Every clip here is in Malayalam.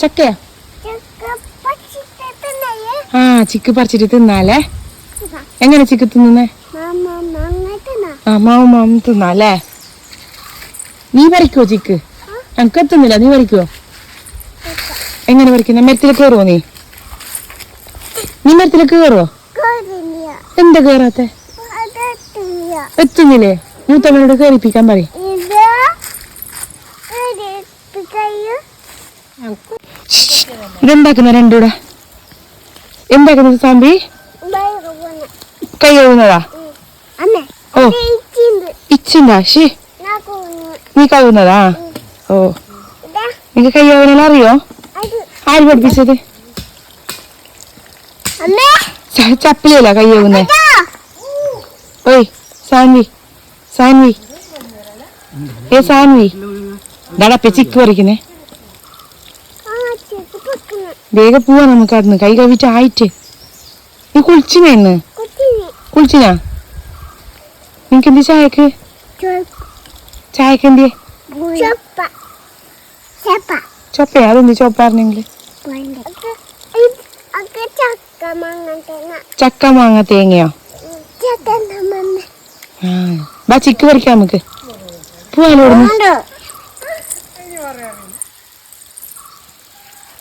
ചക്കയാ? ആ ചിക്ക് പറിച്ചിട്ട് തിന്നാലേ? എങ്ങനെ ചിക്ക് തിന്നുന്നേ? ആ മാവും തിന്നാലേ? നീ പറിക്കുവോ ചിക്ക്? എനിക്ക് എത്തുന്നില്ല, നീ പറിക്കുവോ? എങ്ങനെ പറിക്കുന്ന? മരത്തിലേക്ക് കയറുവോ നീ? മരത്തിലേക്ക് കയറുവോ? എന്താ കേറാത്തെ? എത്തുന്നില്ലേ? മൂത്തമ്മയോട് കയറിപ്പിക്കാൻ പറയും. ഇതെന്താക്കുന്ന രണ്ടൂടെ? എന്താക്കുന്നത് സാമ്പി? കൈ കഴുകുന്നതാ? ഓ ഇച്ചിണ്ടാ? ശേ നീ കഴുകുന്നതാ? ഓ നിനക്ക് കൈ കഴുകാനെല്ലാം അറിയോ? ആര് പഠിപ്പിച്ചത്? ചപ്പിലല്ല കൈ കഴുകുന്നേ? ഓയ് സാൻവി ഡാടപ്പ ചിക്ക് പറിക്കുന്നേ? വേഗം പോവാ നമുക്ക് അവിടുന്ന്, കൈ കവിട്ട് ആയിട്ട്. നീ കുളിച്ചിനാ ഇന്ന്? കുളിച്ചിനാ? നിനക്ക് എന്ത് ചായക്ക് എന്തിയെ? ചൊപ്പയാ? അതെന്ത് ചോപ്പാർന്നെങ്കില്? ചക്ക മാങ്ങ തേങ്ങയോ? ബാ ചിക്ക് പറിക്കാം നമുക്ക്. പോവാലോടുന്നു.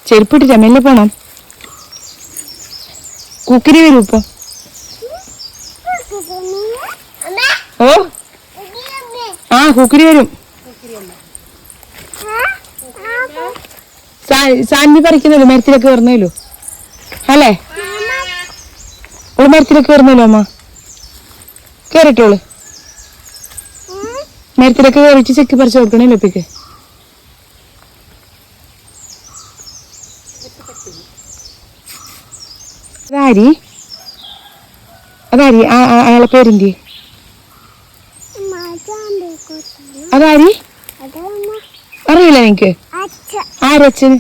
ചെരുപ്പിട്ടിട്ടാ മെല്ലെ പോണം. കുക്കിരി വരൂ ഇപ്പൊ. ഓ ആ കുക്കിരി വരും. സാൻവി പറിക്കുന്നല്ലോ, മരത്തിലേക്ക് കയറുന്നല്ലോ അല്ലേ? ഓള് മരത്തിലേക്ക് കയറുന്നല്ലോ അമ്മ. കേറിട്ടോള് മരത്തിലേക്ക് കയറിട്ട് ചെക്ക് പറിച്ച് കൊടുക്കണല്ലോ ഇപ്പിക്ക്. അതാരി അയാളെ പേരെന്തി? അതാരി അറിയില്ല എനിക്ക്. ആരച്ഛന്?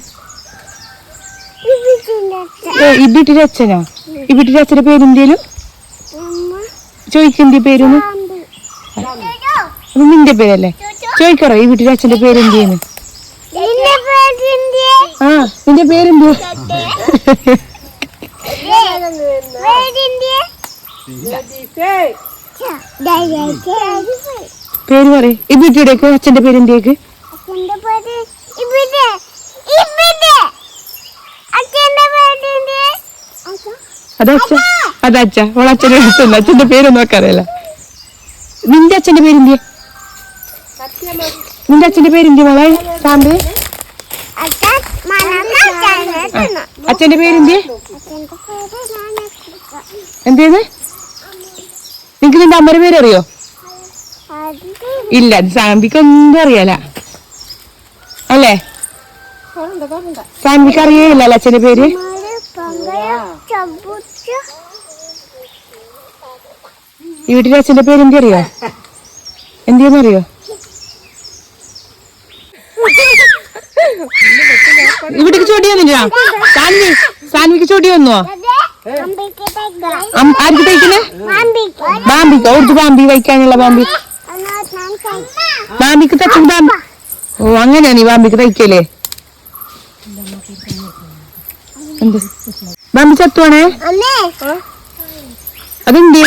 ഇബിട്ടിന്റെ അച്ഛനാ? ഇബിട്ടിന്റെ അച്ഛന്റെ പേരെന്തേലും ചോദിക്കെന്തിയ പേരൊന്ന്? നിന്റെ പേരല്ലേ? ചോദിക്കറോ ഈ വീട്ടിലെ അച്ഛന്റെ പേരെന്തിയെന്ന്? ആ നിന്റെ പേരെന്തിയ? പേര് പറ. ഈ വീട്ടിലേക്ക് അച്ഛന്റെ പേരെന്തിയേക്ക്? അതച്ഛ ഓളച്ഛനെ അടുത്തുണ്ട്. അച്ഛന്റെ പേരൊന്നും നോക്കാറില്ല. നിന്റെ അച്ഛന്റെ പേരെന്തിയ? നിന്റെ അച്ഛന്റെ പേരെന്തിയ മോളെ? സാമ്പി അച്ഛന്റെ പേരെന്തിയ? എന്തേന്ന്? നിനക്ക് നിന്റെ അമ്മയുടെ പേരറിയോ? ഇല്ല, സാമ്പിക്ക് ഒന്നും അറിയാല അല്ലേ? സാമ്പിക്ക് അറിയില്ല അച്ഛന്റെ പേര്. ഈ വീട്ടിലെ അച്ഛന്റെ പേര് എന്തിയറിയോ? എന്തിയെന്നറിയോ? ഇവിടേക്ക് ചോടി വന്നില്ല. സാൻവിക്ക് ചോടി വന്നോ? ആർക്ക് തയ്ക്കുന്നേ? ബാമ്പിക്ക്. ഓർത്ത് ബാമ്പി വയ്ക്കാനുള്ള ബാമ്പിക്ക് തയ്ക്കും. ഓ അങ്ങനെയാ നീ ബാമ്പിക്ക് തയ്ക്കല്ലേ? എന്ത് ബാമ്പി ചത്തുവാണേ? അതെന്തി?